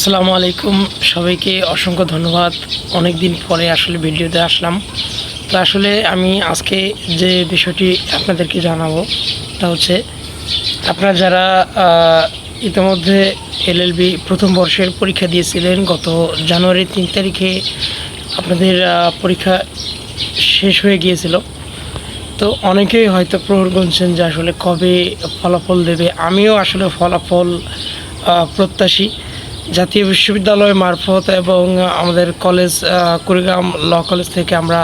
আসসালামু আলাইকুম সবাইকে অসংখ্য ধন্যবাদ। অনেক দিন পরে আসলে ভিডিওতে আসলাম। তো আসলে আমি আজকে যে বিষয়টি আপনাদেরকে জানাবো তা হচ্ছে আপনারা যারা ইতিমধ্যে এলএলবি প্রথম বর্ষের পরীক্ষা দিয়েছিলেন, গত জানুয়ারির 3 তারিখে আপনাদের পরীক্ষা শেষ হয়ে গিয়েছিল। তো অনেকেই হয়তো প্রহর গুনছেন যে আসলে কবে ফলাফল দেবে। আমিও আসলে ফলাফল প্রত্যাশী। জাতীয় বিশ্ববিদ্যালয় মারফত এবং আমাদের কলেজ কুড়িগ্রাম ল কলেজ থেকে আমরা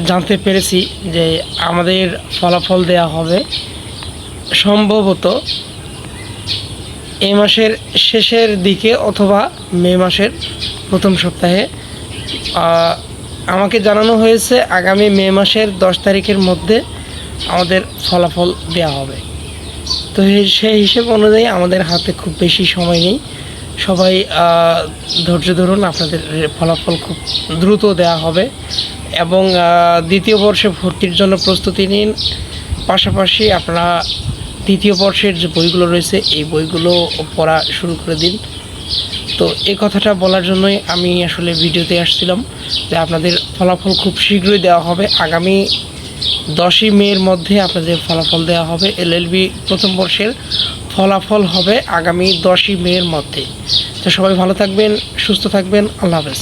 জানতে পেরেছি যে আমাদের ফলাফল দেয়া হবে সম্ভবত এই মাসের শেষের দিকে অথবা মে মাসের প্রথম সপ্তাহে। আমাকে জানানো হয়েছে আগামী মে মাসের 10 তারিখের মধ্যে আমাদের ফলাফল দেওয়া হবে। তো সেই হিসেব অনুযায়ী আমাদের হাতে খুব বেশি সময় নেই। সবাই ধৈর্য ধরুন, আপনাদের ফলাফল খুব দ্রুত দেওয়া হবে এবং দ্বিতীয় বর্ষে ভর্তির জন্য প্রস্তুতি নিন। পাশাপাশি আপনারা দ্বিতীয় বর্ষের যে বইগুলো রয়েছে এই বইগুলো পড়া শুরু করে দিন। তো এই কথাটা বলার জন্যই আমি আসলে ভিডিওতে আসছিলাম যে আপনাদের ফলাফল খুব শীঘ্রই দেওয়া হবে। আগামী 10ই মের মধ্যে আপনাদের ফলাফল দেওয়া হবে। এলএলবি প্রথম বর্ষের ফলাফল হবে আগামী 10ই মের মধ্যে। তো সবাই ভালো থাকবেন, সুস্থ থাকবেন। আল্লাহ হাফেজ।